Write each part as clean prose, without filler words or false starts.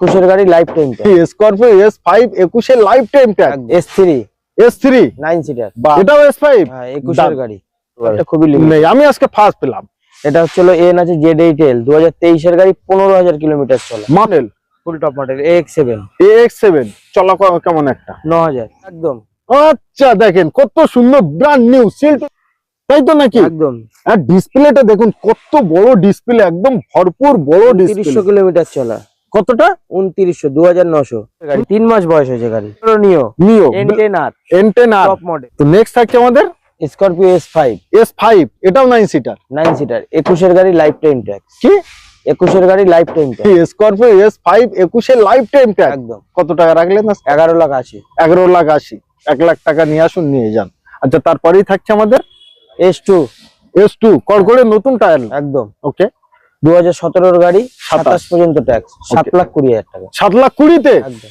21 গাড়ি life time Scorpio S5 21 এর life time tag. S3 9 seater, এটাও S5। হ্যাঁ 21 এর গাড়ি, এটা খুবই লিমিটেড। নেই, আমি আজকে ফার্স্ট পেলাম। এটা হচ্ছে এন আছে Z8L 2023 এর গাড়ি, 15,000 কিলোমিটার চলা, model full top model AX7 চলা কেমন একটা 9,000 একদম। আচ্ছা দেখেন কত সুন্দর ব্র্যান্ড নিউ সিল, তাই তো নাকি? একদম। আর ডিসপ্লেটা দেখুন কত বড় ডিসপ্লে, একদম ভরপুর বড় ডিসপ্লে। 300 কিলোমিটার চলা। কতটা? 2900, 2900 গাড়ি, 3 মাস বয়স হয়েছে গাড়ি। নিও N10R টপ মডেল। তো নেক্সট থাকছে আমাদের স্করপিও S5 এটাও 9 সিটার। 9 সিটার 21 এর গাড়ি লাইফ টাইম ট্যাক্স। কি 21 এর গাড়ি life time tax? Scorpio S5 21 এর লাইফ টাইম ট্যাক্স। একদম। কত টাকা রাখলেন? 11,80,000। 11,80,000, 1 লাখ টাকা নিয়ে আসুন, নিয়ে যান। আচ্ছা তারপরেই থাকছে আমাদের S2 কড়কড়ে নতুন টায়ার একদম। ওকে 2017 এর গাড়ি, 27 পর্যন্ত ট্যাক্স, 7,20,000 টাকা। 7,20,000-তে একদম।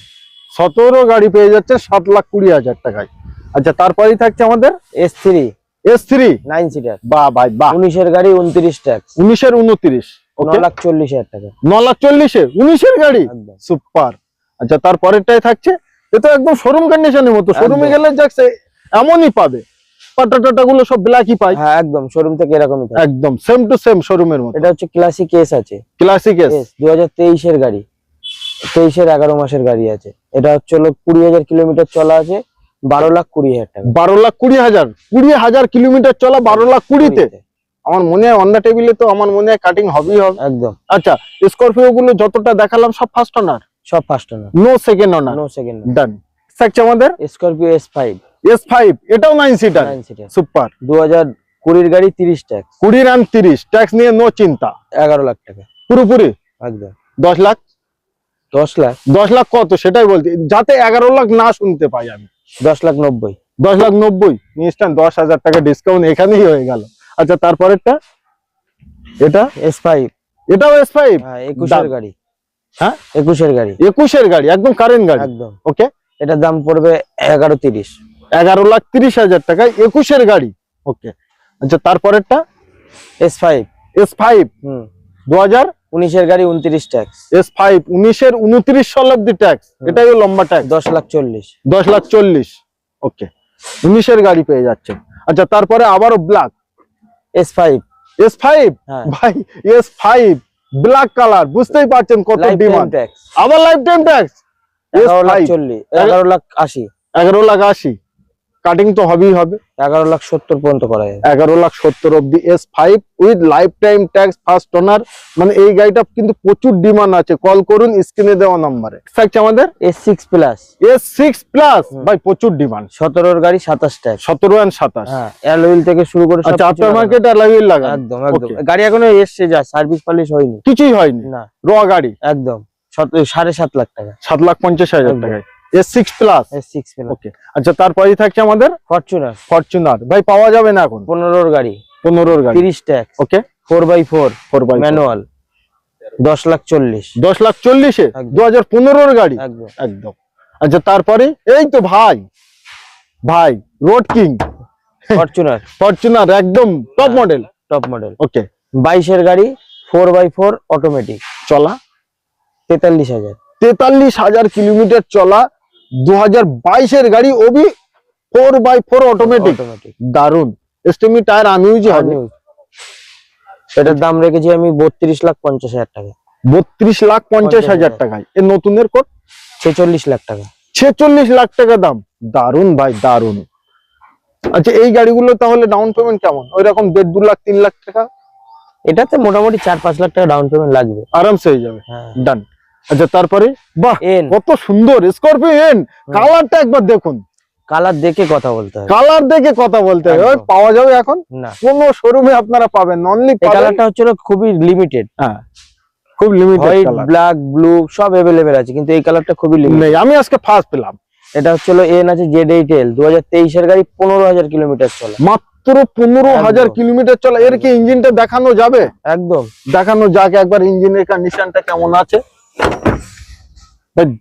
17 গাড়ি পেয়ে যাচ্ছে 7,20,000 টাকায়। আচ্ছা তারপরেই থাকছে আমাদের S3 9 সিটার, বাহ ভাই বাহ। 19 এর গাড়ি, 29 ট্যাক্স, 19 এর 29 ওকে 9,40,000 টাকা। 9,40,000-এ 19 এর গাড়ি, একদম। সুপার। আচ্ছা তারপরেরটাই থাকছে, এটা একদম শোরুম কন্ডিশনের মতো, শোরুমে গেলে যাচ্ছে এমনই পাবে, পাটা গুলো সব ব্ল্যাকই পাই। হ্যাঁ একদম, শোরুম থেকে এরকমই থাকে, একদম সেম টু সেম শোরুমের মতো। এটা হচ্ছে ক্লাসিক এস আছে, ক্লাসিক এস 2023 এর গাড়ি, 23 এর 11 মাসের গাড়ি আছে। এটা হচ্ছে 20,000 কিলোমিটার চলা আছে, 12,20,000 টাকা। 12,20,000 20,000 কিলোমিটার চলা 12,20,000-তে। আমার মনে হয় অন দা টেবিলে তো আমার মনে হয় কাটিং হবেই হবে। একদম। আচ্ছা স্করপিও গুলো যতটা দেখালাম সব ফার্স্ট ওনার, সব first owner, no second owner, no second. Done. থাকছে আমাদের স্করপিও S5 এটাও 9 সিটার, সুপার। 2020 এর গাড়ি, 30 ট্যাক্স, 20 রান 30 ট্যাক্স নিয়ে নো চিন্তা, 11 লাখ টাকা পুরোপুরি। একদম। 10 লাখ 10 লাখ 10 লাখ কত সেটাই বলছি, যাতে 11 লাখ না শুনতে পাই আমি। 10,90,000 10,90,000 ইনস্ট্যান্ট 10,000 টাকা ডিসকাউন্ট এখানেই হয়ে গেল। আচ্ছা তারপরেরটা এটা S5, এটাও S5 হ্যাঁ 21 এর গাড়ি, হ্যাঁ 21 এর গাড়ি, 21 এর গাড়ি, একদম কারেন্ট গাড়ি একদম। ওকে। এটার দাম পড়বে 11,30,000 11,30,000 টাকায় 21 এর গাড়ি ওকে। আচ্ছা তারপরেরটা S5 2019 এর গাড়ি, 29 ট্যাক্স, S5 19 এর 29 সাল অব্দি ট্যাক্স, এটাই লম্বা ট্যাক্স। 10,40,000 10,40,000 ওকে, 19 এর গাড়ি পেয়ে যাচ্ছে। আচ্ছা তারপরে আবারও ব্ল্যাক S5 হ্যাঁ। ভাই S5 ব্ল্যাক কালার, বুঝতেই পারছেন কত ডিমান্ড। ট্যাক্স, আবার লাইফ টাইম ট্যাক্স, 11,80,000 11,80,000 কাটিং তো হবেই হবে। 11,70,000 পর্যন্ত করা যায়, 11,70,000 অব্দি S5 with life time tax, first owner. মানে এই গাড়িটা কিন্তু প্রচুর ডিমান্ড আছে, কল করুন স্ক্রিনে দেওয়া নম্বরে। থাকছে আমাদের S6 প্লাস ভাই প্রচুর ডিমান্ড, 17 এর গাড়ি, 27 ট্যাক্স, 17 আর 27 হ্যাঁ অ্যালুইল থেকে শুরু করে সব। আচ্ছা আফটার মার্কেট অ্যালুইল লাগা একদম একদম। গাড়ি এখনো এসছে, যা সার্ভিস পালিশ হয়নি, কিছুই হয়নি না, র গাড়ি একদম। 7.5 লাখ টাকা, 7,50,000 টাকায় S6 প্লাস ওকে। আচ্ছা তারপরেই থাকছে আমাদের ফরচুনার ভাই, পাওয়া যাবে না এখন। 15 এর গাড়ি, 30 ট্যাক্স ওকে, 4x4 ম্যানুয়াল, 10,40,000 10,40,000-এ 2015 এর গাড়ি একদম। আচ্ছা তারপরে এই তো ভাই রোড কিং ফরচুনার একদম টপ মডেল ওকে। 22 এর গাড়ি, 4x4 অটোমেটিক, চলা 43,000 কিলোমিটার চলা, 2022 এর গাড়ি, ওবি 4x4 অটোমেটিক, দারুন। স্টেমি টায়ার আনইউজ হবে। এটার দাম রেখেছি আমি 32,50,000 টাকা, 32,50,000 টাকায়। এর নতুনের কোট 46 লাখ টাকা, 46 লাখ টাকা দাম, দারুন ভাই দারুন। আচ্ছা এই গাড়িগুলো তাহলে ডাউন পেমেন্ট কেমন? ওইরকম 1.5 2 লাখ 3 লাখ টাকা? এটাতে মোটামুটি 4-5 লাখ টাকা ডাউন পেমেন্ট লাগবে, আরামসে হয়ে যাবে, ডান। আচ্ছা তারপরে বাহ এন, কত সুন্দর স্করপিও এন, কালারটা একবার দেখুন, কালার দেখে কথা বলতে হবে, পাওয়া যাবে এখন না, কোন শোরুমে আপনারা পাবেন, অনলি এই কালারটা হচ্ছে খুবই লিমিটেড, হ্যাঁ খুব লিমিটেড কালার, ব্ল্যাক ব্লু সব अवेलेबल আছে, কিন্তু এই কালারটা খুবই লিমিটেড। নেই, আমি আজকে ফার্স্ট পেলাম। এটা হচ্ছে এন আছে Z8L 2023 এর গাড়ি, 15,000 কিলোমিটার চলা, মাত্র 15,000 কিলোমিটার চলা। এর কি ইঞ্জিনটা দেখানো যাবে? একদম দেখানো যাক একবার, ইঞ্জিনের কন্ডিশনটা কেমন আছে।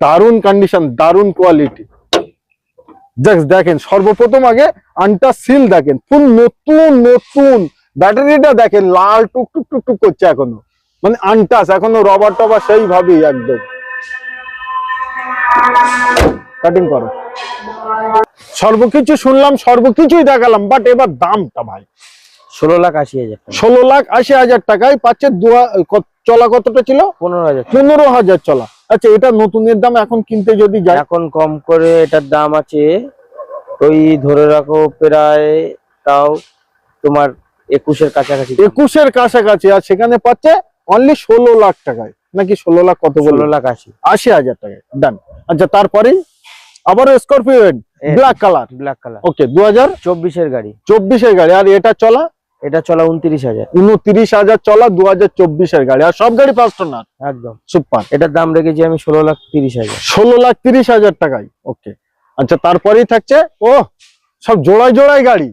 দারুন কন্ডিশন, দারুন কোয়ালিটি। দেখেন সর্বপ্রথম আগে আনটা সিল দেখেন, ফুল নতুন। ব্যাটারিটা দেখেন লাল টুক টুক টুক টুক করছে এখনো, মানে আনটাস, এখনো রবার টবার সেইভাবেই একদম। কাটিং করো। সর্বকিছু শুনলাম, সর্বকিছুই দেখালাম, বাট এবার দামটা ভাই 16,80,000 টাকা। 16,80,000 টাকায় পাচ্ছে। চলা কতটা ছিল? 15,000। 15,000 চলা। আচ্ছা, এটা নতুনের দাম এখন কিনতে যদি যাই? এখন কম করে এটার দাম আছে ওই ধরে রাখো প্রায় তাও তোমার 21-এর কাছাকাছি। 21-এর কাছাকাছি। আর সেখানে পাচ্ছে অনলি 16 লাখ টাকায়, নাকি 16 লাখ কত? 16,80,000। 80,000 টাকায়। ডান। আচ্ছা, তারপরেই আবার Scorpio black colour. Black colour. Okay, 2024-এর গাড়ি। 24-এর গাড়ি। আর এটা চলা? এটা চলা 29,000। 29,000 চলা, 2024-এর গাড়ি। আর সব গাড়ি ফার্স্ট ওনার। একদম সুপার। এটার দাম রেখেছি আমি 16,30,000। 16,30,000 টাকায়। ওকে। আচ্ছা, তারপরেই থাকছে ও সব জোড়ায় জোড়ায় গাড়ি।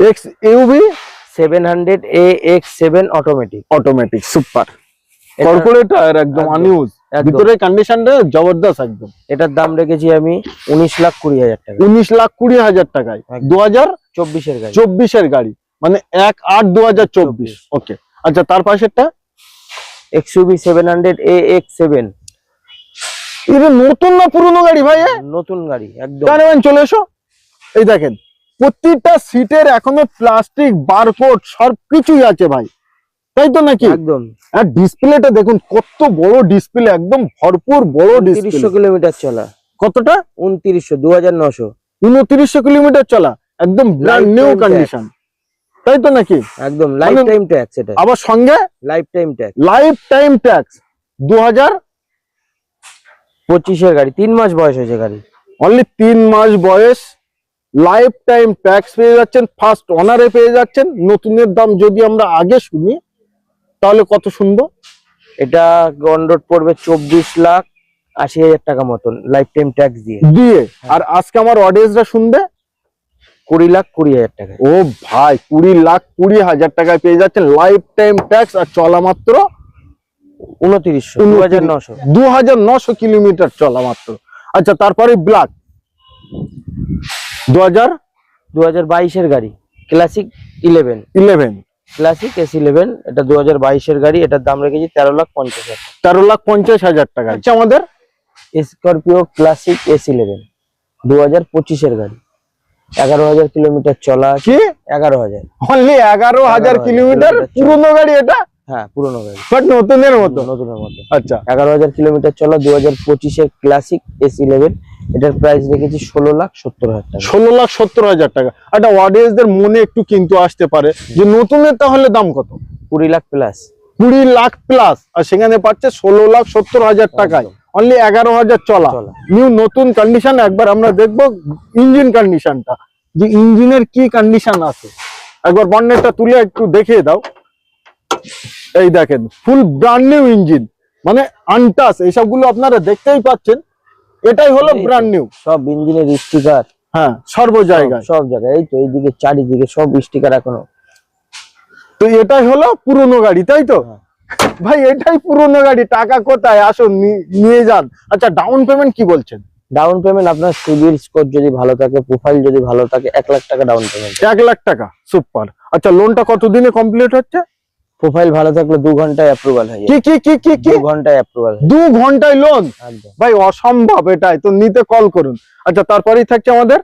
X UV 700 AX7 automatic. Automatic. Super. Corporator একদম আনইউজ, ভিতরে কন্ডিশনটা জবরদস্ত একদম। এটার দাম রেখেছি আমি 19,20,000 টাকা। 19,20,000 টাকায় 2024-এর গাড়ি। 24-এর গাড়ি, মানে 1/8/2024। ওকে। আচ্ছা, তার পাশেরটা XUV 700 AX7। এটা নতুন না পুরনো গাড়ি ভাই? নতুন গাড়ি একদম। চলে এসো। এই দেখেন, প্রতিটা সিটের এখনো প্লাস্টিক, বারকোড সবকিছুই আছে ভাই, তাই তো নাকি? একদম। আর ডিসপ্লেটা দেখুন কত বড় ডিসপ্লে, একদম ভরপুর বড় ডিসপ্লে। 300 কিলোমিটার চলা। কতটা? 2900, 2,900। 2900 কিলোমিটার চলা, একদম ব্র্যান্ড নিউ কন্ডিশন, তাই তো নাকি? একদম লাইফ টাইম ট্যাক্স এটা। আবার সঙ্গে lifetime tax. Lifetime tax. 2025-এর গাড়ি, 3 মাস বয়স হয়েছে গাড়ি। অনলি 3 মাস বয়স, লাইফ টাইম ট্যাক্স পেয়ে যাচ্ছেন, ফার্স্ট অনারে পেয়ে যাচ্ছেন। নতুনের দাম যদি আমরা আগে শুনি তাহলে কত শুনবো? এটা অন রোড পড়বে 24,80,000 টাকা মতন লাইফ টাইম ট্যাক্স দিয়ে। আর আজকে আমার অডিয়েন্সরা শুনবে 20,20,000 টাকা। ও ভাই, 20,20,000 টাকায় পেয়ে যাচ্ছেন লাইফ টাইম ট্যাক্স। আর চলা মাত্র 2900, 2,900। 2,900 কিলোমিটার চলা মাত্র। আচ্ছা, তারপরে ব্ল্যাক 2022-এর গাড়ি, ক্লাসিক 11। ক্লাসিক S11, এটা 2022-এর গাড়ি। এটার দাম রেখেছি 13,50,000। 13,50,000 টাকা। আচ্ছা, আমাদের স্করপিও ক্লাসিক S11, 2025-এর গাড়ি। 11,000 কিলোমিটার চলা আছে। 11,000। Only 11,000 kilometre. পুরনো গাড়ি এটা? হ্যাঁ, পুরনো গাড়ি, বাট নতুনের মতো। নতুনের মতো। আচ্ছা, 11,000 কিলোমিটার চলা, 2025-এর ক্লাসিক S11। এটার প্রাইস রেখেছি 16,70,000 টাকা। 16,70,000 টাকা। একটা অডিয়েন্সদের মনে একটু কিন্তু আসতে পারে যে নতুনের তাহলে দাম কত? 20 লাখ প্লাস। 20 লাখ প্লাস। আর সেখানে পাচ্ছে 16,70,000 টাকায়, অনলি 11,000 চলা, নিউ নতুন কন্ডিশন। একবার আমরা দেখবো ইঞ্জিন কন্ডিশনটা, যে ইঞ্জিনের কি কন্ডিশন আছে। একবার বন্নেটটা তুলে একটু দেখিয়ে দাও। এই দেখেন, ফুল ব্র্যান্ড নিউ ইঞ্জিন, মানে আনটাচ। এইসবগুলো আপনারা দেখতেই পাচ্ছেন, এটাই হলো ব্র্যান্ড নিউ। সব ইঞ্জিনের স্টিকার, হ্যাঁ, সর্ব জায়গায়, সব জায়গায়। এই তো এইদিকে চারিদিকে সব স্টিকার এখনো। তো এটাই হলো পুরনো গাড়ি, তাই তো ভাই? এটাই পুরনো গাড়ি। টাকা কোথায়? আসুন নিয়ে যান। আচ্ছা, ডাউন পেমেন্ট কি বলছেন? ডাউন পেমেন্ট আপনার সিবিল স্কোর যদি ভালো থাকে, প্রোফাইল যদি ভালো থাকে, 1 লাখ টাকা ডাউন পেমেন্ট। 1 লাখ টাকা। সুপার। আচ্ছা, লোনটা কতদিনে কমপ্লিট হচ্ছে? প্রোফাইল ভালো থাকলে 2 ঘন্টায় অ্যাপ্রুভাল হয়ে যাবে। কি 2 ঘন্টায় অ্যাপ্রুভাল। 2 ঘন্টায় লোন? একদম ভাই অসম্ভব, এটাই তো। নিতে কল করুন। আচ্ছা, তারপরেই থাকছে আমাদের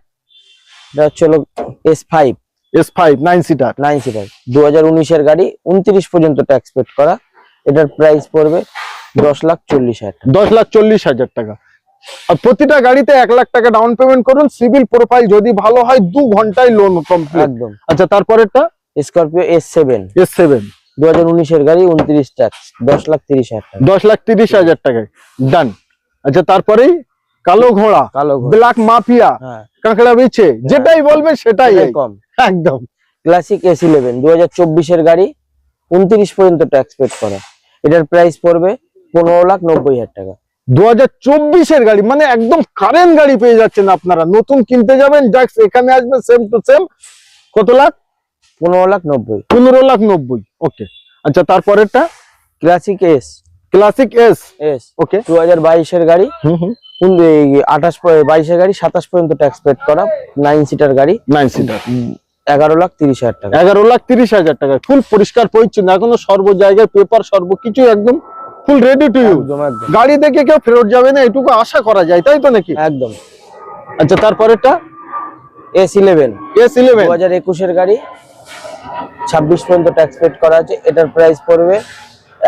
এটা হচ্ছে S5 9 সিটার। 9 সিটার, 2019-এর গাড়ি, 29 পর্যন্ত ট্যাক্স পেড করা। এটার প্রাইস পড়বে 10,40,000 টাকা। 10,40,000 টাকা। আর প্রতিটা গাড়িতে 1 লাখ টাকা ডাউন পেমেন্ট করুন। সিভিল প্রোফাইল যদি ভালো হয় 2 ঘন্টায় লোন কমপ্লিট। একদম। আচ্ছা, তারপরেরটা স্করপিও S7, 2019-এর গাড়ি, 29 ট্যাক্স, 10,30,000 টাকা। 10,30,000 টাকায় ডান। আচ্ছা, তারপরেই কালো ঘোড়া, ব্ল্যাক মাফিয়া, কাঁকড়া বিছে, যেটাই বলবে সেটাই কম। একদম। ক্লাসিক S11, 2024-এর গাড়ি, 29 পর্যন্ত ট্যাক্স পেড করা। এটার প্রাইস পড়বে 15,90,000 টাকা। 2024-এর গাড়ি, মানে একদম কারেন্ট গাড়ি পেয়ে যাচ্ছেন আপনারা। নতুন কিনতে যাবেন, জাস্ট এখানে আসবেন, সেম টু সেম। কত লাখ? 15,90,000। 15,90,000। ওকে। আচ্ছা, তারপরেরটা ক্লাসিক S। ওকে। 2022-এর গাড়ি, 22-এর গাড়ি, 27 পর্যন্ত ট্যাক্স পেড করা, 9 সিটার গাড়ি। 9 সিটার, 11,30,000 টাকা। 11,30,000 টাকা। ফুল পরিষ্কার পরিচ্ছন্ন, এখনো সর্ব জায়গায় পেপার সর্বকিছু একদম ফুল রেডি টু ইউজ। একদম একদম গাড়ি দেখে কেউ ফেরত যাবে না, এটুকু আশা করা যায়, তাই তো নাকি? একদম। আচ্ছা তারপরেরটা S11 S11 2021 এর গাড়ি, 26 পর্যন্ত ট্যাক্স পেড করা আছে। এটার প্রাইস পড়বে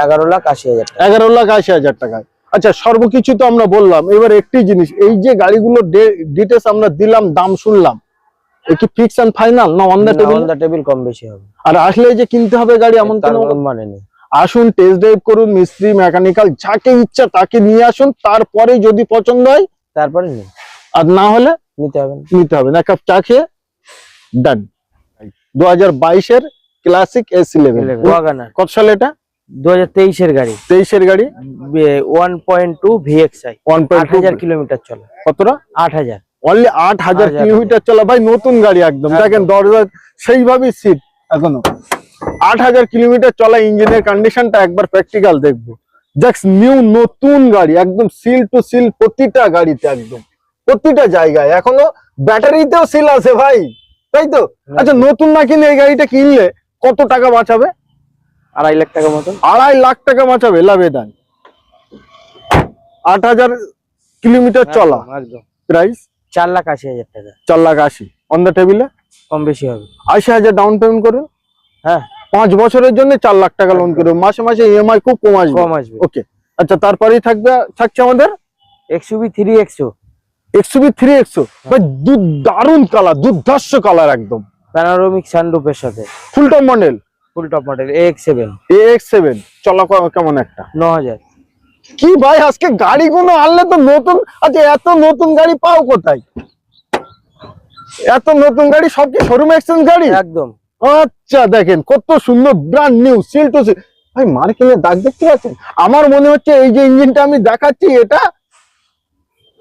11,80,000 টাকা। 11,80,000 টাকায়। আচ্ছা সর্বকিছু তো আমরা বললাম, এবার একটি জিনিস, এই যে গাড়িগুলো ডিটেলস আমরা দিলাম, দাম শুনলাম, এ কি ফিক্স এন্ড ফাইনাল না অন দ্য টেবিল কম বেশি হবে? আর আসলে যে কিনতে হবে গাড়ি এমন কোনো মানে নেই। আসুন, টেস্ট ড্রাইভ করুন, মিস্ত্রি মেকানিক্যাল যাকে ইচ্ছা তাকে নিয়ে আসুন, তারপরে যদি পছন্দ হয় তারপরে নিন, আর না হলে নিতে হবে না। নিতে হবে না, কাপ চা খেয়ে ডান। 2022 এর ক্লাসিক S11 ওয়াগনার। কত সালে এটা? 2023 এর গাড়ি, 23 এর গাড়ি, 1.2 VXI, 8,000 1.2 কিলোমিটার চলা। কতটা? 8,000। অনলি 8,000 কিলোমিটার চলা ভাই, নতুন গাড়ি একদম। একদম। দেখেন দরজা সেইভাবেই সিট এখনো। 8,000 কিলোমিটার চলা, ইঞ্জিনের কন্ডিশনটা একবার প্র্যাকটিক্যাল দেখবো। জাস্ট নিউ নতুন গাড়ি একদম, সিল টু সিল প্রতিটা গাড়িতে, একদম প্রতিটা জায়গায়। এখনো ব্যাটারিতেও সিল আছে ভাই, তাই তো? আচ্ছা নতুন না কিনে এই গাড়িটা কিনলে কত টাকা বাঁচাবে? 2.5 লাখ টাকা মতন। 2.5 লাখ টাকা বাঁচাবে লাভে দান। 8,000 কিলোমিটার চলা, একদম। প্রাইস 4,80,000 টাকা। 4,80,000 অন দ্য টেবিলে। কম বেশি হবে। 80,000 ডাউন পেমেন্ট করুন, হ্যাঁ 5 বছরের জন্য 4 লাখ টাকা লোন করবে, মাসে মাসে ইএমআই খুব কম আসবে। কম আসবে। ওকে। আচ্ছা তারপরেই থাকছে আমাদের XUV 3XO, XUV 3XO ভাই, দারুণ কালার, দুর্ধর্ষ কালার একদম, প্যানোরামিক সানরুফের সাথে, full top model, full top model, AX7। AX7 চলা কেমন একটা? 9,000। কি ভাই আজকে গাড়িগুলো আনলে তো নতুন। আচ্ছা এত নতুন গাড়ি পাও কোথায়? এত নতুন গাড়ি সব কি শোরুম এক্সচেঞ্জ গাড়ি? একদম। আচ্ছা দেখেন কত সুন্দর, brand new, seal two seal. ভাই মার্কেটের দাগ দেখতে পাচ্ছেন? আমার মনে হচ্ছে এই যে ইঞ্জিনটা আমি দেখাচ্ছি এটা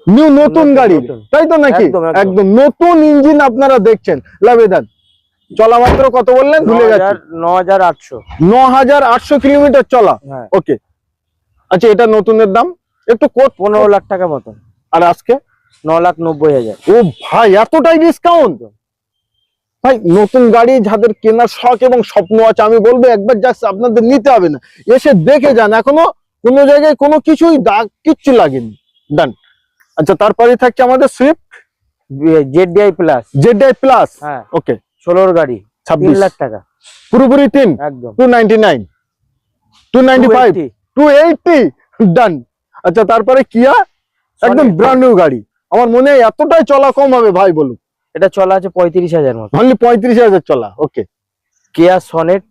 নিউ নতুন গাড়ি, তাই তো নাকি? একদম, একদম। একদম নতুন ইঞ্জিন আপনারা দেখছেন। লাভেদান চলা মাত্র কত বললেন? ভুলে গেছি। 9,800। 9,800 কিলোমিটার চলা। হ্যাঁ। ওকে। আচ্ছা এটা নতুনের দাম একটু 15 লাখ টাকা মতন। আর আজকে 9,90,000। ও ভাই এতটাই ডিসকাউন্ট! ভাই নতুন গাড়ি যাদের কেনার শখ এবং স্বপ্ন আছে, আমি বলবো একবার জাস্ট আপনাদের নিতে হবে না, এসে দেখে যান, এখনো কোনো জায়গায় কোনো কিছুই দাগ কিচ্ছু লাগেনি। ডান। আচ্ছা তারপরে থাকছে আমাদের Swift ZDI plus. ZDI plus. হ্যাঁ। ওকে। 16 গাড়ি, 26 3 লাখ টাকা পুরোপুরি 3। একদম। 299, 295, 280। ডান। আচ্ছা তারপরে কিয়া একদম ব্র্যান্ড নিউ গাড়ি, আমার মনে হয় এতটাই চলা কম হবে ভাই বলুন? এটা চলা আছে 35,000 মতো। অনলি 35,000 চলা। ওকে। কিয়া সনেট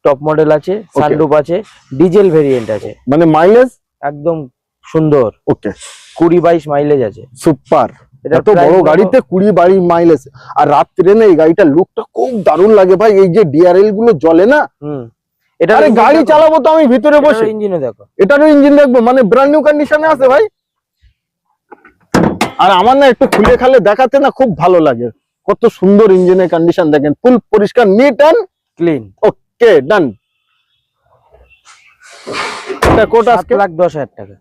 টপ মডেল আছে, সানরুফ আছে, ডিজেল ভেরিয়েন্ট আছে, মানে মাইলেজ একদম সুন্দর। ওকে। 20-22 মাইলেজ আছে। সুপার। এটা এত বড় গাড়িতে 20-22 মাইলেজ, আর রাত্রে না এই গাড়িটার লুকটা খুব দারুণ লাগে ভাই। এই যে ডিআরএল গুলো জ্বলে না, এটা আরে গাড়ি চালাবো তো আমি ভিতরে বসে, ইঞ্জিনে দেখো, এটারও ইঞ্জিন দেখবো, মানে ব্র্যান্ড নিউ কন্ডিশনে আছে ভাই। আর আমার না একটু খুলে খালে দেখাতে না খুব ভালো লাগে, কত সুন্দর ইঞ্জিনের কন্ডিশন দেখেন, ফুল পরিষ্কার, নিট এন্ড ক্লিন। ওকে ডান। এটা কোট আজকে 7,10,000 টাকা।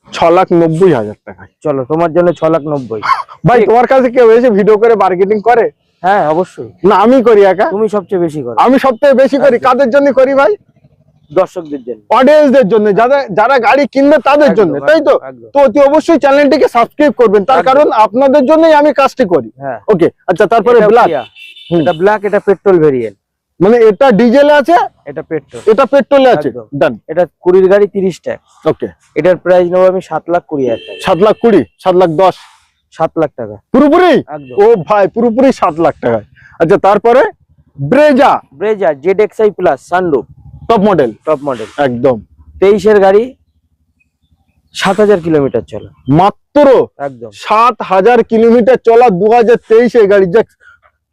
6,90,000 টাকায়। চলো তোমার জন্য 6,90,000। ভাই তোমার কাছে কেউ এসে ভিডিও করে মার্কেটিং করে? হ্যাঁ অবশ্যই। না আমি করি একা? তুমি সবচেয়ে বেশি করো। আমি সবথেকে বেশি করি। কাদের জন্য করি ভাই? দর্শকদের জন্য, অডিয়েন্সদের জন্য, যারা গাড়ি কিনবে তাদের জন্য, তাই তো? একদম। তো অতি অবশ্যই চ্যানেলটিকে সাবস্ক্রাইব করবেন, তার কারণ আপনাদের জন্যই আমি কাজটি করি। হ্যাঁ। ওকে। আচ্ছা তারপরে ব্ল্যাক, এটা ব্ল্যাক, এটা পেট্রোল ভেরিয়েন্ট, মানে এটা ডিজেলে আছে, এটা পেট্রোল, এটা পেট্রোলে আছে। একদম। ডান। এটা 20 গাড়ি 30 টাকা। ওকে। এটার প্রাইস নেবো আমি 7,20,000 টাকা। 7,20,000, 7,10,000, 7 লাখ টাকা পুরোপুরি? একদম। ও ভাই পুরোপুরি 7 লাখ টাকায়। আচ্ছা তারপরে Brezza ZXI plus sunroof top model, top model, একদম 23 এর গাড়ি, 7,000 কিলোমিটার চলা মাত্র। একদম। 7,000 কিলোমিটার চলা 2023 এর গাড়ি।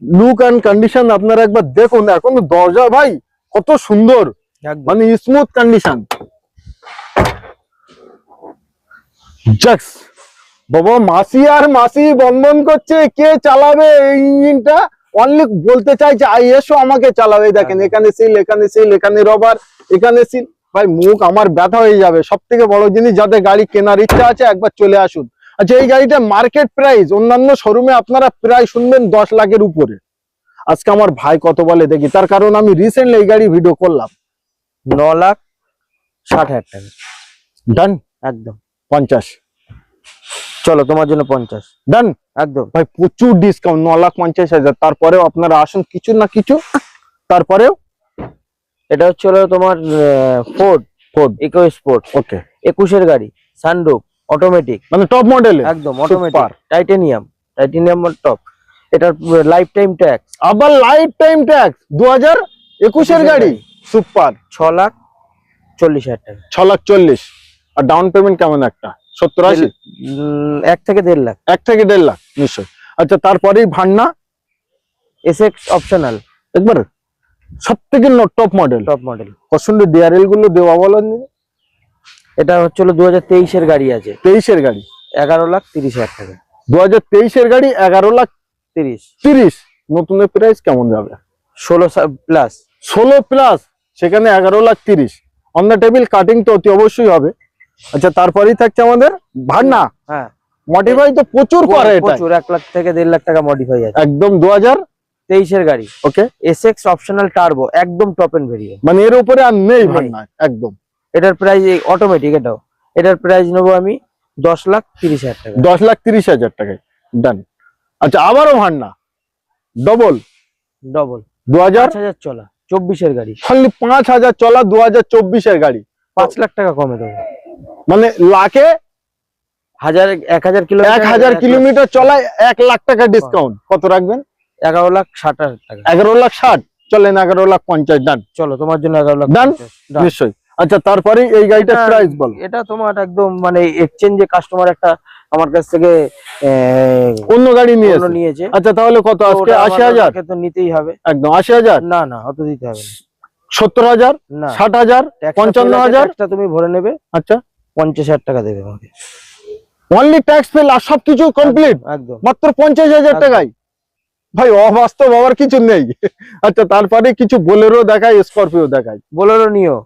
লুক এন্ড কন্ডিশন আপনারা একবার দেখুন, এখন দরজা ভাই কত সুন্দর, একদম। মানে স্মুথ কন্ডিশন। জাক্স বাবা, মাসি আর মাসি বন্ধন করছে, কে চালাবে এই ইঞ্জিনটা? অনলি বলতে চাইছে এসো আমাকে চালাবে। দেখেন এখানে সিল, এখানে সিল, এখানে রবার, এখানে সিল। ভাই মুখ আমার ব্যথা হয়ে যাবে। সব থেকে বড় জিনিস, যাদের গাড়ি কেনার ইচ্ছা আছে একবার চলে আসুন। আচ্ছা এই গাড়িটা মার্কেট প্রাইস অন্যান্য শোরুমে আপনারা প্রায় শুনবেন 10 লাখের উপরে। আজকে আমার ভাই কত বলে দেখি, তার কারণ আমি রিসেন্টলি এই গাড়ি ভিডিও করলাম। 9,60,000 টাকা। ডান। একদম 50। চলো তোমার জন্য 50। ডান। একদম ভাই প্রচুর ডিসকাউন্ট, 9,50,000। তারপরেও আপনারা আসুন, কিছু না কিছু তারপরেও। এটা হচ্ছে হলো তোমার ফোর্ড ফোর্ড ইকো স্পোর্ট, ওকে, 21-এর গাড়ি, সানরুফ, অটোমেটিক, মানে টপ মডেল। একদম অটোমেটিক, Super। Titanium top. এটার লাইফ টাইম ট্যাক্স, আবার লাইফ টাইম ট্যাক্স, 2021-এর গাড়ি। সুপার। 6,40,000 টাকা। 6,40,000। আর ডাউন পেমেন্ট কেমন একটা? 70-80? 1 থেকে 1.5 লাখ। 1 থেকে 1.5 লাখ নিশ্চয়। আচ্ছা, তারপরেই ভান্না এসএক্স অপশনাল, একবার সব থেকে টপ মডেল। Top model. পছন্দ ডিআরএল গুলো দেওয়া বলেন। এটা হচ্ছে হলো 2023-এর গাড়ি আছে, 23-এর গাড়ি, 11,30,000 টাকা। 2023-এর গাড়ি 11,30,000। নতুনের প্রাইস কেমন যাবে? 16 প্লাস। 16 প্লাস, সেখানে 11,30,000। অন দ্য টেবিল কাটিং তো অতি অবশ্যই হবে। আচ্ছা, তারপরেই থাকছে আমাদের ভান্না। হ্যাঁ, মডিফাই তো প্রচুর করে এটা, প্রচুর, 1 লাখ থেকে 1.5 লাখ টাকা মডিফাই আছে। একদম 2023-এর গাড়ি, ওকে। এসএক্স অপশনাল টার্বো, একদম টপ এন্ড ভেরিয়েন্ট, মানে এর উপরে আর নেই নেই। ভান্না একদম। এটার প্রাইস অটোমেটিক, এটার প্রাইস নেবো আমি 10,30,000 টাকা। 10,30,000 টাকায় ডান। আচ্ছা, আবারও ভান্না ডবল, 5,000 চলা, 24-এর গাড়ি, খালি 5,000 চলা, 2024-এর গাড়ি। 5 লাখ টাকা কমে দেবো। মানে লাখে 1,000 কিলোমিটার, 1,000 কিলোমিটার চলায় 1 লাখ টাকা ডিসকাউন্ট। কত রাখবেন? 11,60,000 টাকা। 11,60,000। চলেন 11,50,000 ডান। চলো তোমার জন্য 11,50,000 Done? নিশ্চয়ই। আচ্ছা, তারপরে এই গাড়িটার প্রাইস বল। এটা তোমার একদম মানে এক্সচেঞ্জে কাস্টমার একটা আমার কাছ থেকে অন্য গাড়ি নিয়েছে। আচ্ছা, তাহলে কত তো আজকে? ওটা আমার 80,000 কাছে তো নিতেই হবে। একদম 80,000। না অত দিতে হবে না। 70,000, না, 60,000, 55,000। ট্যাক্সটা তুমি ভরে নেবে। আচ্ছা, 50,000 টাকা দেবে আমাকে। অনলি ট্যাক্স ফেল আর সবকিছু কমপ্লিট একদম মাত্র 50,000 টাকায়। ভাই অবাস্তব, আবার কিছু নেই। আচ্ছা, তারপরে কিছু বোলেরো দেখায়, স্করপিও দেখায়। বোলেরো নিও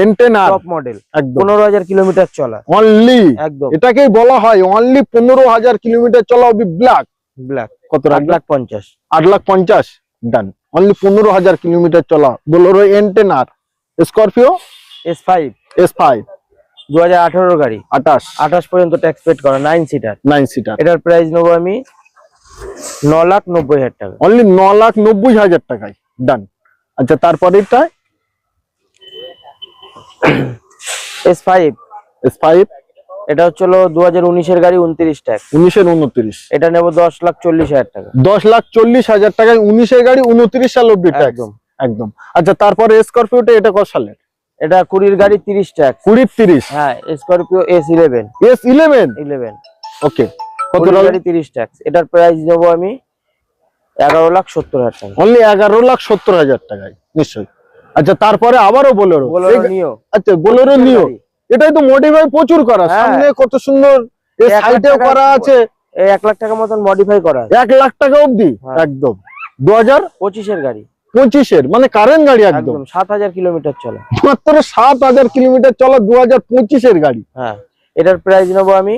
এন্টেনার টপ মডেল, একদম 15,000 কিলোমিটার চলা, অনলি। একদম এটাকেই বলা হয় অনলি 15,000 কিলোমিটার চলা হবে ব্ল্যাক। কত রাখবেন? 8,50,000। 8,50,000 ডান। অনলি 15,000 কিলোমিটার চলা বোলেরো এন্টেনার, স্করপিও S5 2018 গাড়ি, 28 পর্যন্ত ট্যাক্স পেড করা, 9 সিটার। এটার প্রাইস নেবো আমি 9,90,000 টাকা। অনলি 9,90,000 টাকায় ডান। আচ্ছা, তারপরেরটা S5 এটা হচ্ছে 2019-এর গাড়ি, 29 ট্যাক্স। 19-29 এটা নেবো 10,40,000 টাকা। 10,40,000 টাকায় 19-এর গাড়ি, 29 সাল অব্দি ট্যাক্স একদম একদম। আচ্ছা, তারপরে স্করপিওটা, এটা কত সালের? এটা 20-এর গাড়ি, 30 ট্যাক্স। 20-30 হ্যাঁ, স্করপিও S11 ওকে। কত 20-এর গাড়ি, 30 ট্যাক্স। এটার প্রাইস নেবো আমি 11,70,000 টাকা। অনলি 11,70,000 টাকায় নিশ্চয়ই। আচ্ছা, তারপরে আবারও বোলেরো নিও। আচ্ছা, বোলেরো নিও, এটাই তো মডিফাই প্রচুর করা, সামনে কত সুন্দর, এই সাইডেও করা আছে। 1 লাখ টাকা মতন মডিফাই করা, 1 লাখ টাকা অবধি একদম। 2025-এর গাড়ি, 25-এর মানে কারেন্ট গাড়ি একদম। 7,000 কিলোমিটার চলা, মাত্র 7,000 কিলোমিটার চলা, 2025-এর গাড়ি। হ্যাঁ, এটার প্রাইস নেবো আমি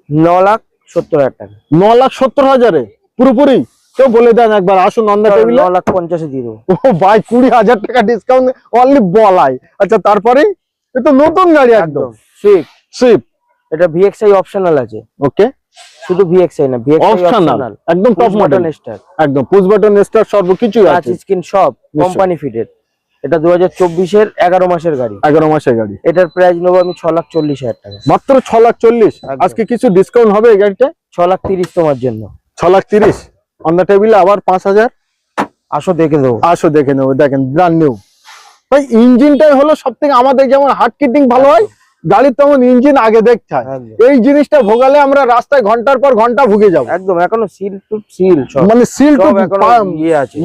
9,70,000 টাকা। 9,70,000-এ পুরোপুরি। তো বলে দেন একবার, আসুন অন দ্য টেবিলে। 9,50,000 দিয়ে দেবো। ও ভাই, 20,000 টাকা ডিসকাউন্ট অনলি বলাই। আচ্ছা, তারপরে এটা নতুন গাড়ি একদম, সুইফট। এটা VXI অপশনাল আছে, ওকে। শুধু VXI না, VXI অপশনাল একদম টপ মডেল, স্টার, একদম পুশ বাটন স্টার, সর্বকিছু টাচ আছে, স্ক্রিন সব কোম্পানি ফিটেড। এটা 2024-এর 11 মাসের গাড়ি, 11 মাসের গাড়ি। এটার প্রাইস নেবো আমি 6,40,000 টাকা। মাত্র 6,40,000। আজকে কিছু ডিসকাউন্ট হবে এই গাড়িতে? 6,30,000 তোমার জন্য। 6,30,000 অন দ্য টেবিলে, আবার 5,000। আসো দেখে দেবো, দেখে নেবো। দেখেন ব্র্যান্ড নিউ। ভাই ইঞ্জিনটাই হলো সবথেকে, আমাদের যেমন হার্ট কিটিং ভালো হয়, গাড়ির তেমন ইঞ্জিন আগে দেখতে হয়। এই জিনিসটা ভোগালে আমরা রাস্তায় ঘন্টার পর ঘন্টা ভুগে যাবো। একদম এখনো সিল টু সিল, মানে সিল টু ইয়ে আছে,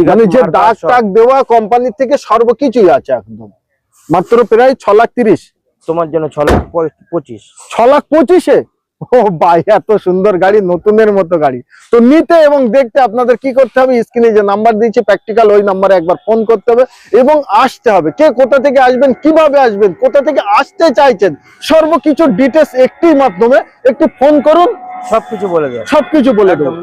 মানে যে দাগ টাগ দেওয়া কোম্পানির থেকে সর্বকিছুই আছে একদম। মাত্র প্রায় 6,30,000 তোমার জন্য। 6,25,000। 6,25,000-এ ও ভাই, এত সুন্দর গাড়ি, নতুনের মতো গাড়ি। তো নিতে এবং দেখতে আপনাদের কি করতে হবে? স্ক্রিনে যে নাম্বার দিয়েছে প্র্যাকটিক্যাল, ওই নাম্বারে একবার ফোন করতে হবে এবং আসতে হবে। কে কোথা থেকে আসবেন, কিভাবে আসবেন, কোথা থেকে আসতে চাইছেন, সর্বকিছু ডিটেলস একটি মাধ্যমে একটু ফোন করুন, সবকিছু বলে দেবে, সবকিছু বলে দেবো।